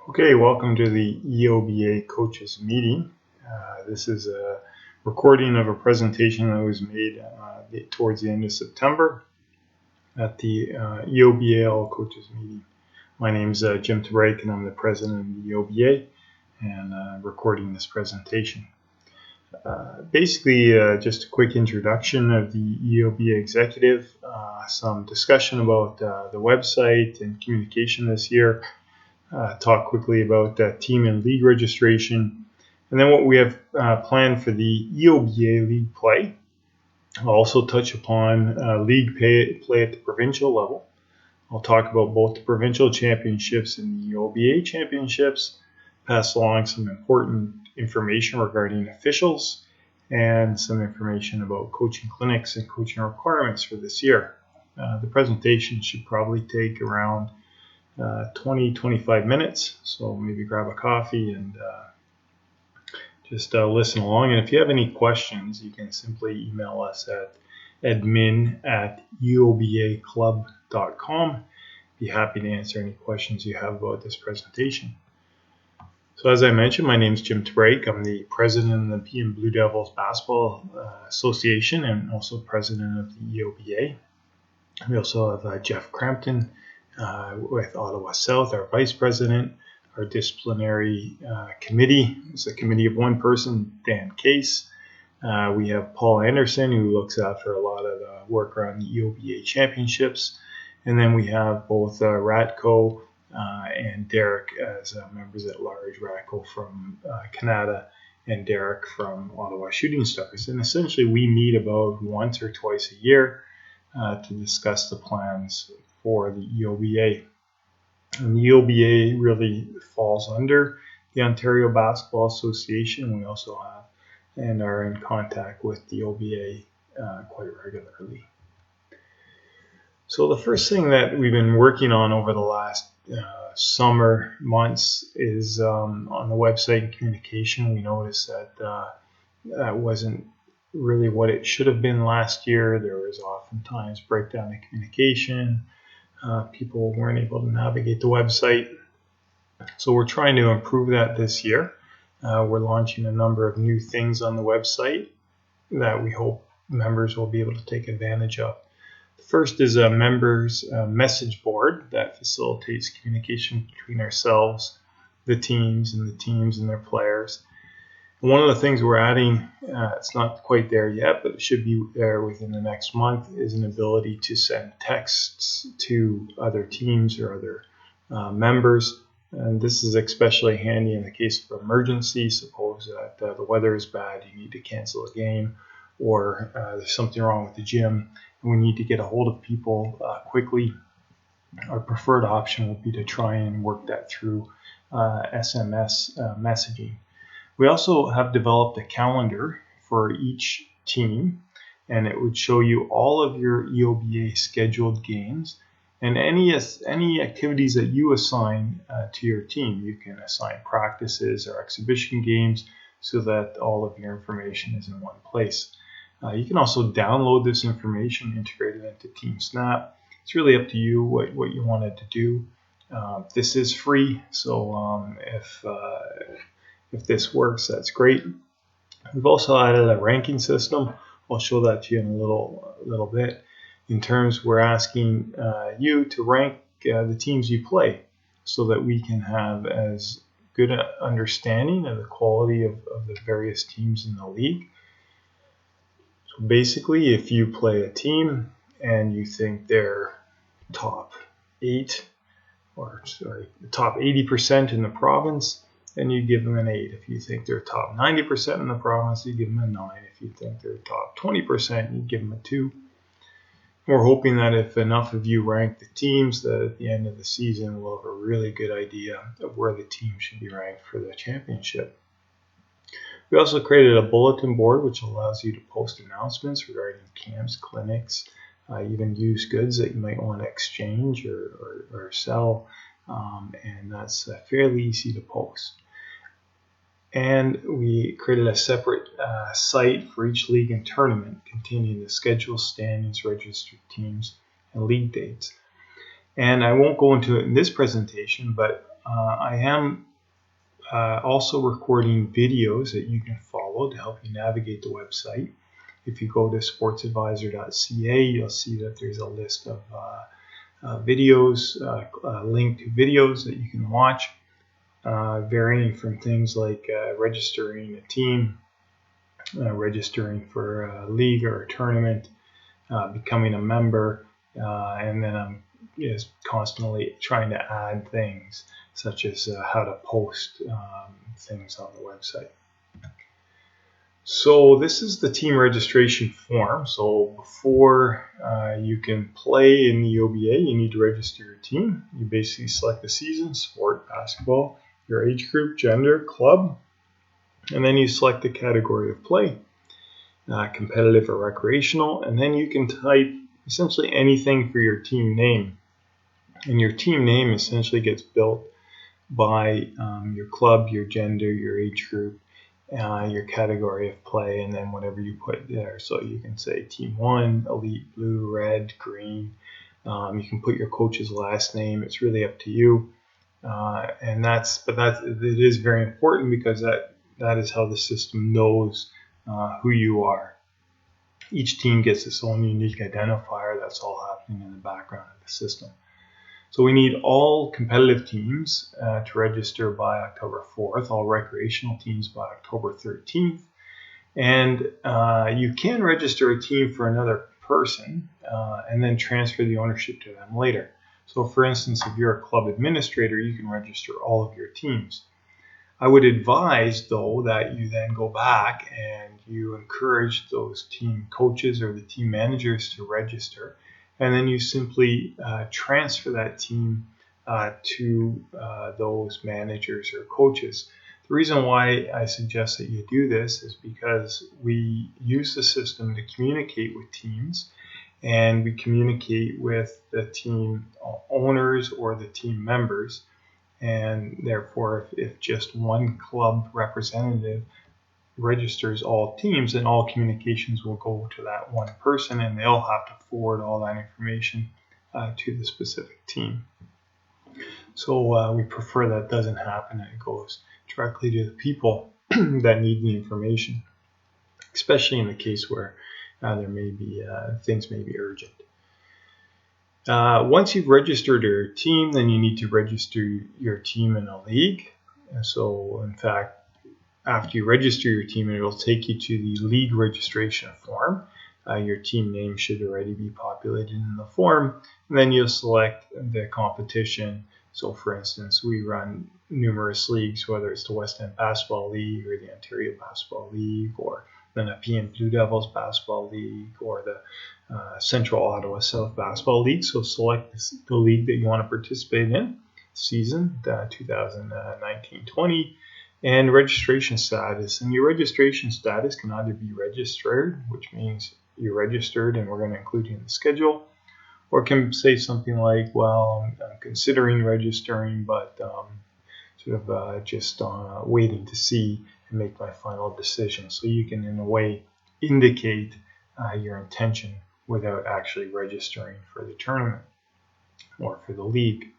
Okay, welcome to the EOBA coaches meeting. This is a recording of a presentation that was made towards the end of September at the EOBA All Coaches meeting. My name is Jim Tabrake, and I'm the president of the EOBA, and recording this presentation. Basically, just a quick introduction of the EOBA executive, some discussion about the website and communication this year. Talk quickly about team and league registration, and then what we have planned for the EOBA league play. I'll also touch upon league play at the provincial level. I'll talk about both the provincial championships and the EOBA championships, pass along some important information regarding officials, and some information about coaching clinics and coaching requirements for this year. The presentation should probably take around 20-25 minutes, so maybe grab a coffee and just listen along. And if you have any questions, you can simply email us at admin@eobaclub.com. Be happy to answer any questions you have about this presentation. So as I mentioned, my name is Jim Tabrake. I'm the president of the PM Blue Devils Basketball Association and also president of the EOBA. We also have Jeff Crampton with Ottawa South, our vice president. Our disciplinary committee is a committee of one person, Dan Case. We have Paul Anderson, who looks after a lot of the work around the EOBA championships. And then we have both Ratko and Derek as members at large, Ratko from Canada and Derek from Ottawa Shooting Stars. And essentially we meet about once or twice a year to discuss the plans for the EOBA. And the EOBA really falls under the Ontario Basketball Association. We also have and are in contact with the EOBA quite regularly. So the first thing that we've been working on over the last summer months is on the website and communication. We noticed that that wasn't really what it should have been last year. There was oftentimes breakdown in communication. People weren't able to navigate the website. So we're trying to improve that this year. We're launching a number of new things on the website that we hope members will be able to take advantage of. The first is a members message board that facilitates communication between ourselves, the teams and their players. One of the things we're adding, it's not quite there yet, but it should be there within the next month, is an ability to send texts to other teams or other members. And this is especially handy in the case of emergency. Suppose that the weather is bad, you need to cancel a game, or there's something wrong with the gym, and we need to get a hold of people quickly. Our preferred option would be to try and work that through SMS messaging. We also have developed a calendar for each team, and it would show you all of your EOBA scheduled games and any activities that you assign to your team. You can assign practices or exhibition games so that all of your information is in one place. You can also download this information, integrate it into TeamSnap. It's really up to you what you wanted to do. This is free, so if this works, that's great. We've also added a ranking system. I'll show that to you in a little bit. In terms, we're asking you to rank the teams you play so that we can have as good an understanding of the quality of the various teams in the league. So basically, if you play a team and you think they're top 80% in the province, then you give them an 8. If you think they're top 90% in the province, you give them a 9. If you think they're top 20%, you give them a 2. We're hoping that if enough of you rank the teams, that at the end of the season, we'll have a really good idea of where the team should be ranked for the championship. We also created a bulletin board, which allows you to post announcements regarding camps, clinics, even used goods that you might want to exchange or sell, and that's fairly easy to post. And we created a separate site for each league and tournament containing the schedule, standings, registered teams, and league dates. And I won't go into it in this presentation, but I am also recording videos that you can follow to help you navigate the website. If you go to sportsadvisor.ca, you'll see that there's a list of videos, linked to videos that you can watch, varying from things like registering a team, registering for a league or a tournament, becoming a member, and then I'm just constantly trying to add things such as how to post things on the website. So this is the team registration form. So before you can play in the EOBA, you need to register your team. You basically select the season, sport, basketball, your age group, gender, club, and then you select the category of play, competitive or recreational, and then you can type essentially anything for your team name. And your team name essentially gets built by your club, your gender, your age group, your category of play, and then whatever you put there. So you can say Team 1, Elite, Blue, Red, Green. You can put your coach's last name. It's really up to you. It is very important because that is how the system knows who you are. Each team gets its own unique identifier. That's all happening in the background of the system. So we need all competitive teams to register by October 4th, all recreational teams by October 13th. And you can register a team for another person and then transfer the ownership to them later. So for instance, if you're a club administrator, you can register all of your teams. I would advise, though, that you then go back and you encourage those team coaches or the team managers to register. And then you simply transfer that team to those managers or coaches. The reason why I suggest that you do this is because we use the system to communicate with teams, and we communicate with the team owners or the team members. And therefore, if just one club representative registers all teams, then all communications will go to that one person, and they'll have to forward all that information to the specific team. So we prefer that doesn't happen, and it goes directly to the people that need the information, especially in the case where there may be things may be urgent. Once you've registered your team, then you need to register your team in a league. So in fact, after you register your team, it will take you to the league registration form. Your team name should already be populated in the form. And then you'll select the competition. So for instance, we run numerous leagues, whether it's the West End Basketball League or the Ontario Basketball League or the Nepean Blue Devils Basketball League or the Central Ottawa South Basketball League. So select the league that you want to participate in, season 2019-20. And registration status. And your registration status can either be registered, which means you're registered and we're going to include you in the schedule, or it can say something like, well, I'm considering registering, but just waiting to see and make my final decision. So you can, in a way, indicate your intention without actually registering for the tournament or for the league.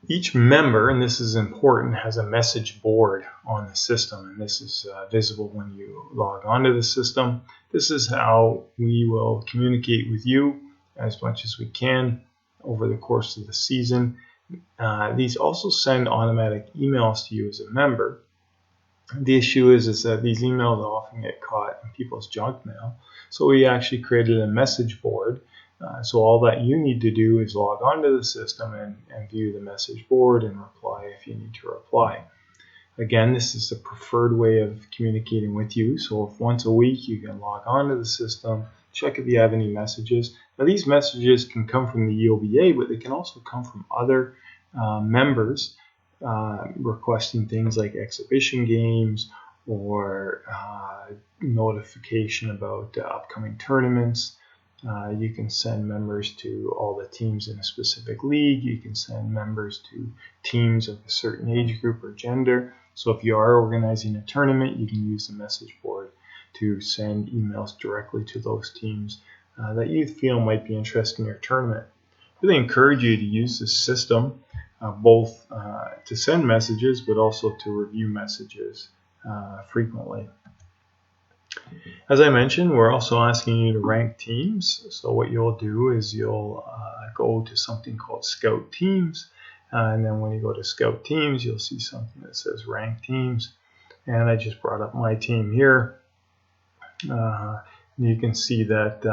Each member, and this is important, has a message board on the system, and this is visible when you log onto the system. This is how we will communicate with you as much as we can over the course of the season. These also send automatic emails to you as a member. The issue is that these emails often get caught in people's junk mail, so we actually created a message board. So all that you need to do is log onto the system and view the message board and reply if you need to reply. Again, this is the preferred way of communicating with you. So if once a week you can log onto the system, check if you have any messages. Now these messages can come from the EOBA, but they can also come from other members requesting things like exhibition games or notification about upcoming tournaments. You can send members to all the teams in a specific league. You can send members to teams of a certain age group or gender. So if you are organizing a tournament, you can use the message board to send emails directly to those teams that you feel might be interested in your tournament. I really encourage you to use this system. both to send messages but also to review messages frequently. As I mentioned, we're also asking you to rank teams. So what you'll do is you'll go to something called Scout Teams, and then when you go to Scout Teams, you'll see something that says Rank Teams. And I just brought up my team here. You can see that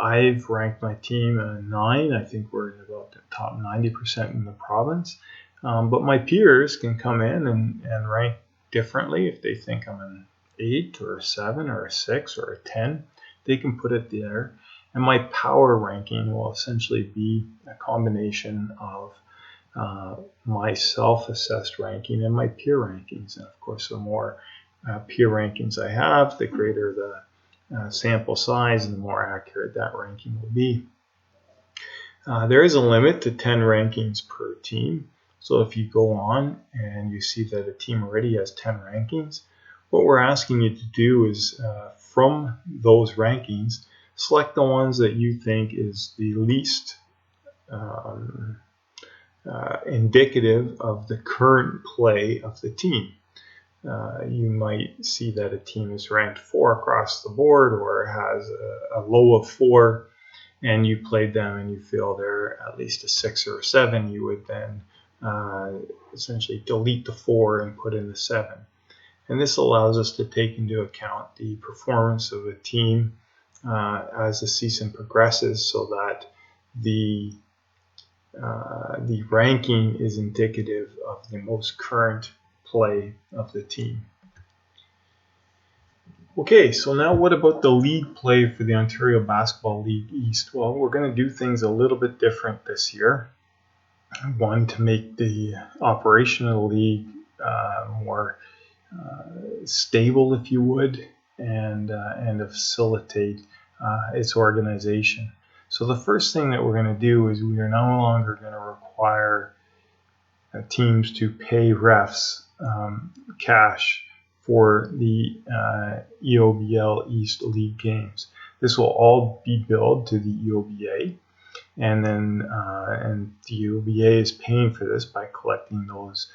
I've ranked my team a 9. I think we're in about the top 90% in the province. But my peers can come in and rank differently. If they think I'm an 8 or a 7 or a 6 or a 10, they can put it there. And my power ranking will essentially be a combination of my self-assessed ranking and my peer rankings. And of course, the more peer rankings I have, the greater the sample size and the more accurate that ranking will be. There is a limit to 10 rankings per team. So if you go on and you see that a team already has 10 rankings, what we're asking you to do is from those rankings, select the ones that you think is the least indicative of the current play of the team. You might see that a team is ranked 4 across the board or has a low of 4, and you played them and you feel they're at least a 6 or a 7. You would then essentially delete the 4 and put in the 7. And this allows us to take into account the performance of a team as the season progresses, so that the ranking is indicative of the most current play of the team. Okay, so now what about the league play for the Ontario Basketball League East? Well, we're going to do things a little bit different this year. One, to make the operation of the league more stable, if you would, and to facilitate its organization. So the first thing that we're going to do is we are no longer going to require teams to pay refs cash for the EOBL East League games. This will all be billed to the EOBA, and then and the EOBA is paying for this by collecting those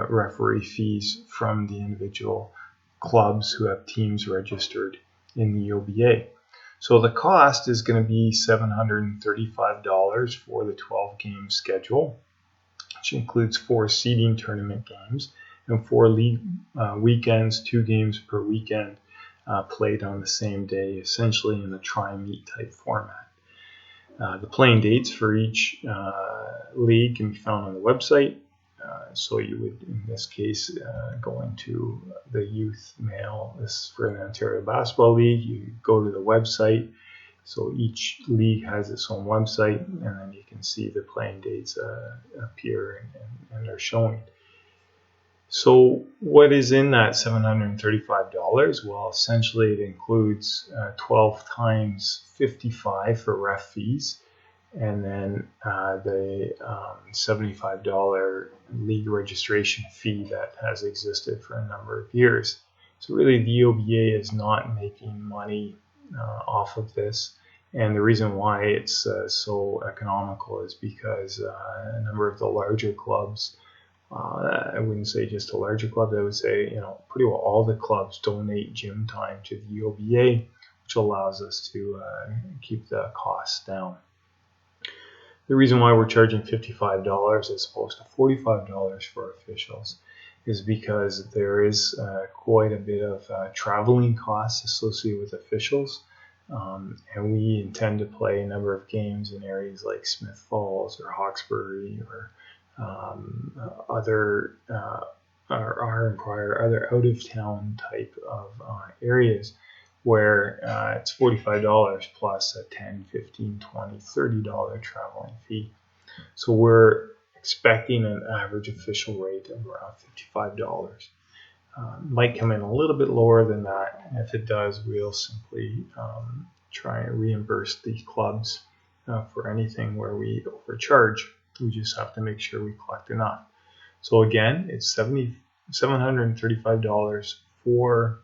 referee fees from the individual clubs who have teams registered in the EOBA. So the cost is going to be $735 for the 12-game schedule, which includes 4 seeding tournament games and 4 league weekends, 2 games per weekend played on the same day, essentially in the try-meet type format. The playing dates for each league can be found on the website. So you would, in this case, go into the youth male. This is for the Ontario Basketball League. You go to the website. So each league has its own website, and then you can see the playing dates appear and are showing. So what is in that $735? Well, essentially it includes 12 times 55 for ref fees, and then the $75 league registration fee that has existed for a number of years. So really the EOBA is not making money off of this, and the reason why it's so economical is because a number of the larger clubs, I wouldn't say just the larger clubs, I would say pretty well all the clubs donate gym time to the EOBA, which allows us to keep the costs down. The reason why we're charging $55 as opposed to $45 for officials is because there is quite a bit of traveling costs associated with officials, and we intend to play a number of games in areas like Smith Falls or Hawkesbury or other out-of-town type of areas where it's $45 plus a $10, $15, $20, $30 traveling fee. So we're expecting an average official rate of around $55. Might come in a little bit lower than that, and if it does, we'll simply try and reimburse the clubs for anything where we overcharge. We just have to make sure we collect enough. So again, it's $735 for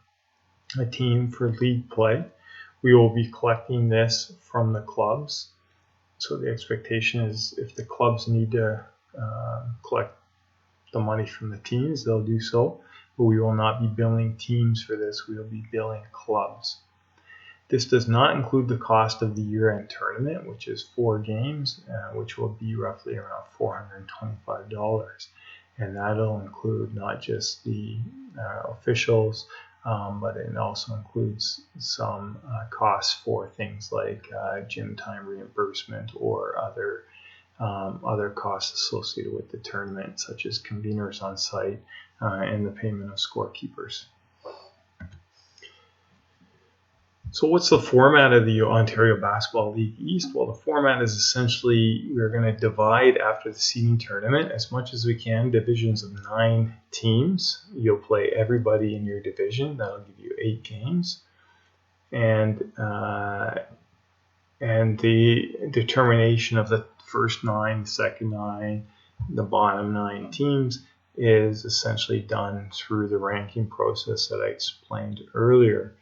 a team for league play. We will be collecting this from the clubs. So the expectation is if the clubs need to collect the money from the teams, they'll do so. But we will not be billing teams for this. We will be billing clubs. This does not include the cost of the year-end tournament, which is 4 games, which will be roughly around $425. And that'll include not just the officials, but it also includes some costs for things like gym time reimbursement or other costs associated with the tournament, such as conveners on site and the payment of scorekeepers. So what's the format of the Ontario Basketball League East? Well, the format is essentially we're going to divide after the seeding tournament as much as we can, divisions of 9 teams. You'll play everybody in your division. That'll give you 8 games. And the determination of the first 9, the second 9, the bottom 9 teams is essentially done through the ranking process that I explained earlier.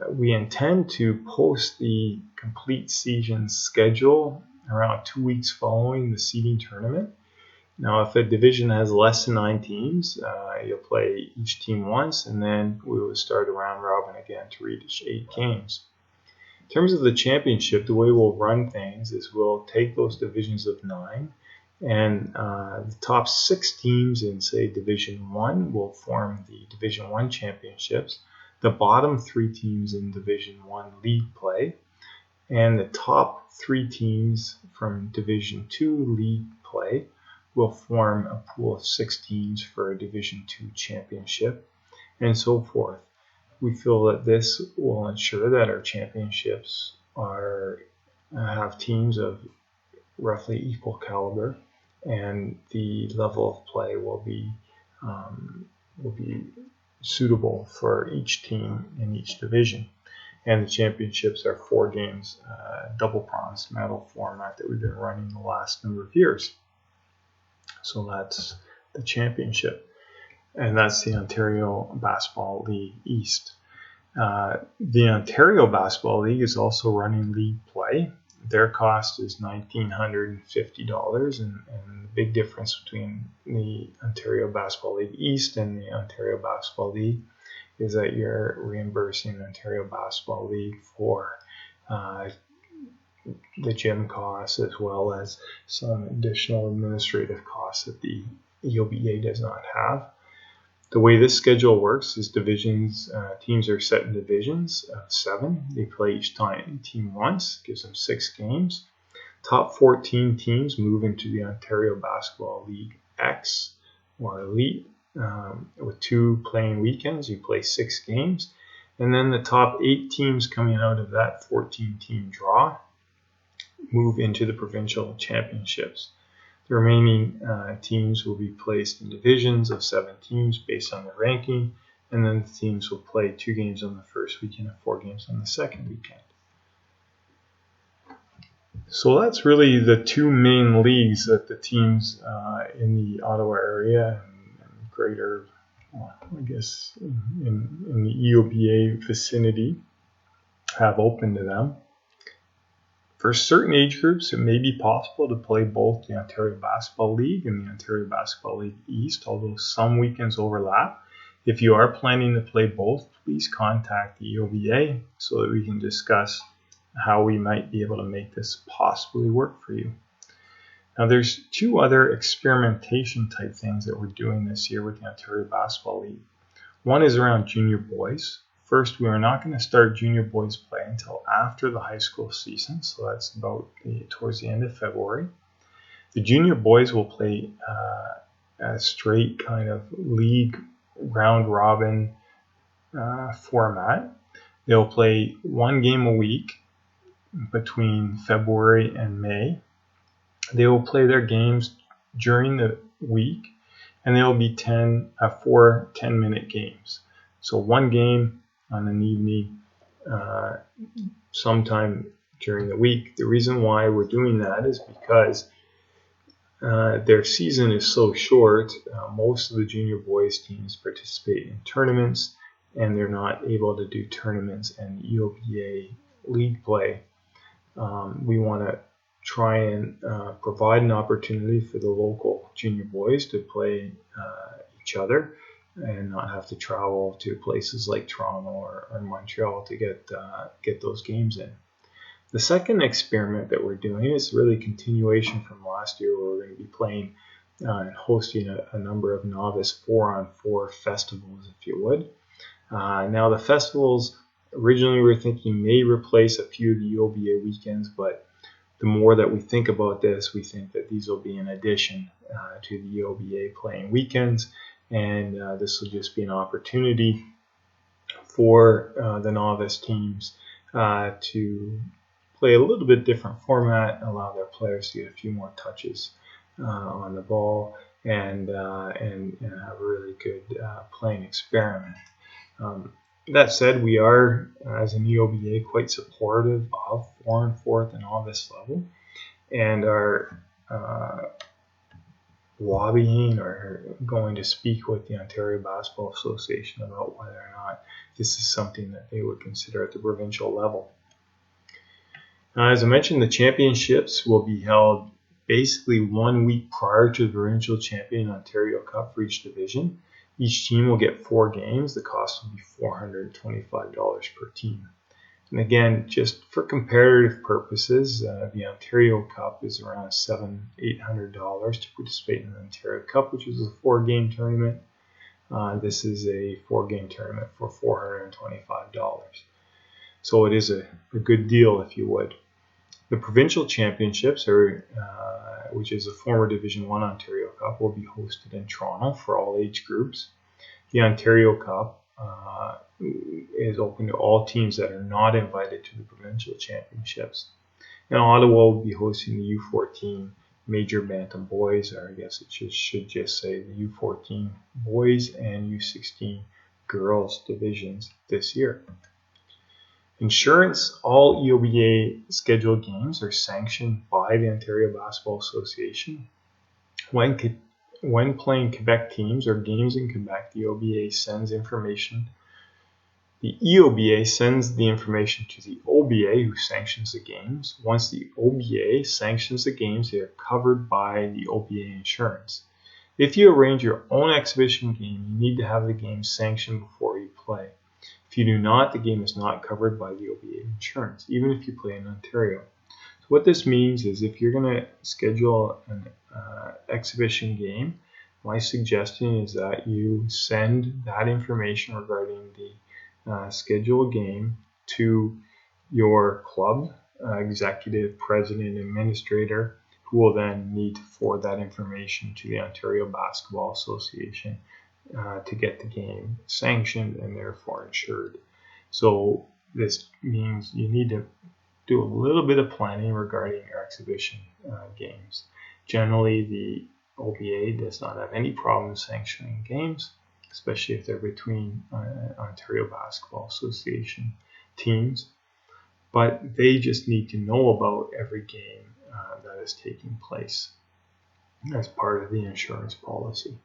We intend to post the complete season schedule around 2 weeks following the seeding tournament. Now, if a division has less than 9 teams, you'll play each team once, and then we will start a round robin again to reach 8 games. In terms of the championship, the way we'll run things is we'll take those divisions of 9, and the top 6 teams in, say, Division 1 will form the Division 1 championships. The bottom 3 teams in Division 1 league play, and the top 3 teams from Division 2 league play will form a pool of 6 teams for a Division 2 championship, and so forth. We feel that this will ensure that our championships have teams of roughly equal caliber, and the level of play will be suitable for each team in each division. And the championships are 4 games, double bronze medal format that we've been running the last number of years. So that's the championship, and that's the Ontario Basketball League East. The Ontario Basketball League is also running league play. Their cost is $1,950, and the big difference between the Ontario Basketball League East and the Ontario Basketball League is that you're reimbursing the Ontario Basketball League for the gym costs, as well as some additional administrative costs that the EOBA does not have. The way this schedule works is teams are set in divisions of 7. They play each team once, gives them 6 games. Top 14 teams move into the Ontario Basketball League X, or Elite, with 2 playing weekends. You play 6 games. And then the top 8 teams coming out of that 14-team draw move into the provincial championships. The remaining teams will be placed in divisions of 7 teams based on their ranking, and then the teams will play 2 games on the first weekend and 4 games on the second weekend. So that's really the 2 main leagues that the teams in the Ottawa area and greater, in the EOBA vicinity have open to them. For certain age groups, it may be possible to play both the Ontario Basketball League and the Ontario Basketball League East, although some weekends overlap. If you are planning to play both, please contact the EOBA so that we can discuss how we might be able to make this possibly work for you. Now, there's 2 other experimentation type things that we're doing this year with the Ontario Basketball League. One is around junior boys. First, we are not going to start junior boys play until after the high school season, so that's about towards the end of February. The junior boys will play a straight kind of league round robin format. They'll play 1 game a week between February and May. They will play their games during the week, and they will be 4 10-minute games. So 1 game on an evening sometime during the week. The reason why we're doing that is because their season is so short. Most of the junior boys teams participate in tournaments, and they're not able to do tournaments and EOBA league play. We want to try and provide an opportunity for the local junior boys to play each other and not have to travel to places like Toronto or Montreal to get those games in. The second experiment that we're doing is really a continuation from last year, where we're going to be playing and hosting a number of novice 4-on-4 festivals, if you would. Now, the festivals originally we were thinking may replace a few of the EOBA weekends, but the more that we think about this, we think that these will be an addition to the EOBA playing weekends, and this will just be an opportunity for the novice teams to play a little bit different format, allow their players to get a few more touches on the ball, and have a really good playing experiment. That said, we are, as an EOBA, quite supportive of 4-on-4 at the novice level, and are lobbying or going to speak with the Ontario Basketball Association about whether or not this is something that they would consider at the provincial level. As I mentioned, the championships will be held basically 1 week prior to the provincial champion Ontario Cup for each division. Each team will get 4 games. The cost will be $425 per team. And again, just for comparative purposes, the Ontario Cup is around $700-800 to participate in the Ontario Cup, which is a 4-game tournament. This is a 4-game tournament for $425. So it is a good deal, if you would. The provincial championships, which is a former Division I Ontario Cup, will be hosted in Toronto for all age groups. The Ontario Cup is open to all teams that are not invited to the provincial championships. And Ottawa will be hosting the U14 Major Bantam Boys, or I guess it should just say the U14 Boys and U16 Girls divisions this year. Insurance: all EOBA scheduled games are sanctioned by the Ontario Basketball Association. When playing Quebec teams or games in Quebec, the EOBA sends information. The EOBA sends the information to the OBA, who sanctions the games. Once the OBA sanctions the games, they are covered by the OBA insurance. If you arrange your own exhibition game, you need to have the game sanctioned before you play. If you do not, the game is not covered by the OBA insurance, even if you play in Ontario. So what this means is, if you're going to schedule an exhibition game, my suggestion is that you send that information regarding the scheduled game to your club executive, president, administrator, who will then need to forward that information to the Ontario Basketball Association to get the game sanctioned and therefore insured. So this means you need to do a little bit of planning regarding your exhibition games. Generally, the OBA does not have any problem sanctioning games, especially if they're between Ontario Basketball Association teams. But they just need to know about every game that is taking place as part of the insurance policy.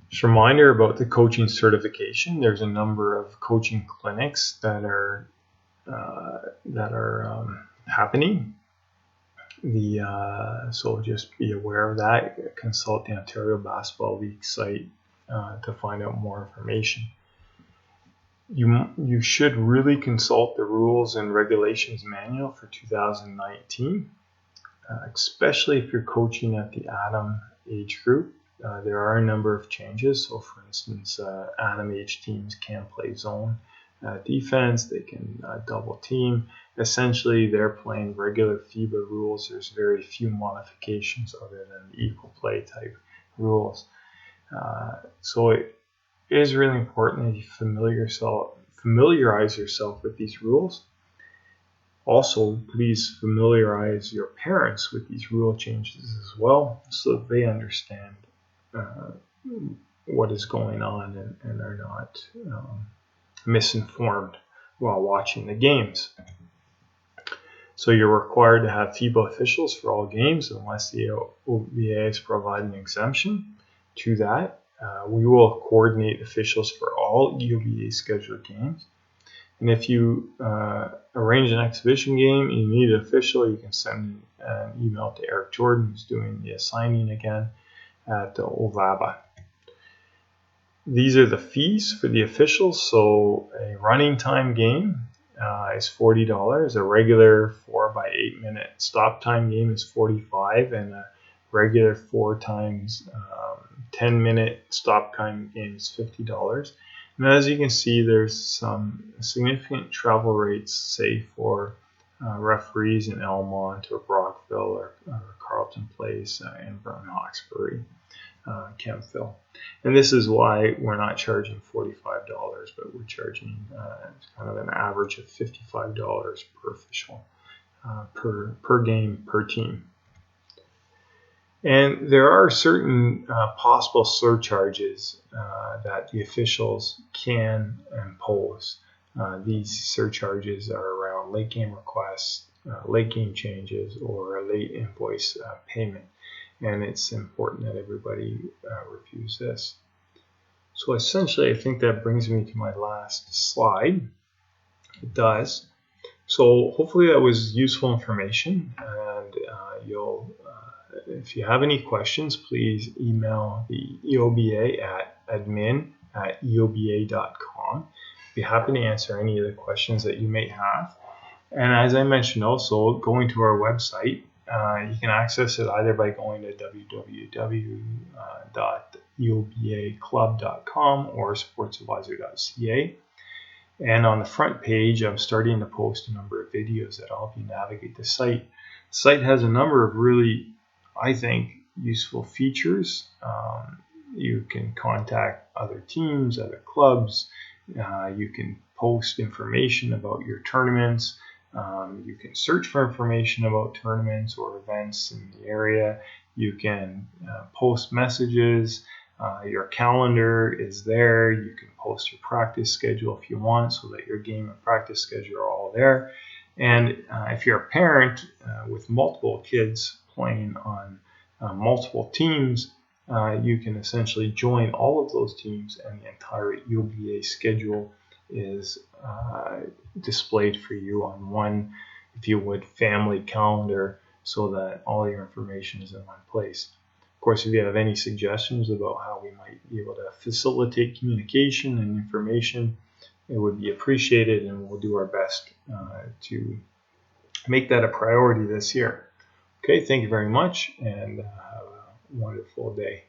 Just a reminder about the coaching certification. There's a number of coaching clinics that are happening. So just be aware of that. Consult the Ontario Basketball League site to find out more information. You should really consult the rules and regulations manual for 2019, especially if you're coaching at the Atom age group. There are a number of changes. So, for instance, Atom age teams can play zone defense. They can double team. Essentially, they're playing regular FIBA rules. There's very few modifications other than the equal play type rules. So it is really important that you familiarize yourself with these rules. Also, please familiarize your parents with these rule changes as well, so that they understand what is going on and are not misinformed while watching the games. So you're required to have FIBA officials for all games unless the OBA has provided an exemption to that. We will coordinate officials for all EOBA scheduled games. And if you arrange an exhibition game and you need an official, you can send an email to Eric Jordan, who's doing the assigning again at EOBA. These are the fees for the officials. So a running time game is $40. A regular 4x8 minute stop time game is $45, and a regular 4 times 10 minute stop time game is $50. And as you can see, there's some significant travel rates, say for referees in Elmont or Brockville or Carleton Place and Brown Hawkesbury, Kemptville. And this is why we're not charging $45, but we're charging kind of an average of $55 per official, per game, per team. And there are certain possible surcharges that the officials can impose. These surcharges are around late game requests, late game changes, or a late invoice payment. And it's important that everybody reviews this. So essentially, I think that brings me to my last slide. It does. So hopefully that was useful information, and if you have any questions, please email the EOBA at admin@eoba.com. I'd be happy to answer any of the questions that you may have. And as I mentioned also, going to our website, you can access it either by going to www.eobaclub.com or sportsadvisor.ca. And on the front page, I'm starting to post a number of videos that help you navigate the site. The site has a number of really, I think, useful features. You can contact other teams, other clubs. You can post information about your tournaments. You can search for information about tournaments or events in the area. You can post messages. Your calendar is there. You can post your practice schedule if you want, so that your game and practice schedule are all there. And if you're a parent with multiple kids playing on multiple teams, you can essentially join all of those teams, and the entire EOBA schedule is displayed for you on one, if you would, family calendar, so that all your information is in one place. Of course, if you have any suggestions about how we might be able to facilitate communication and information, it would be appreciated, and we'll do our best to make that a priority this year. Okay, thank you very much, and have a wonderful day.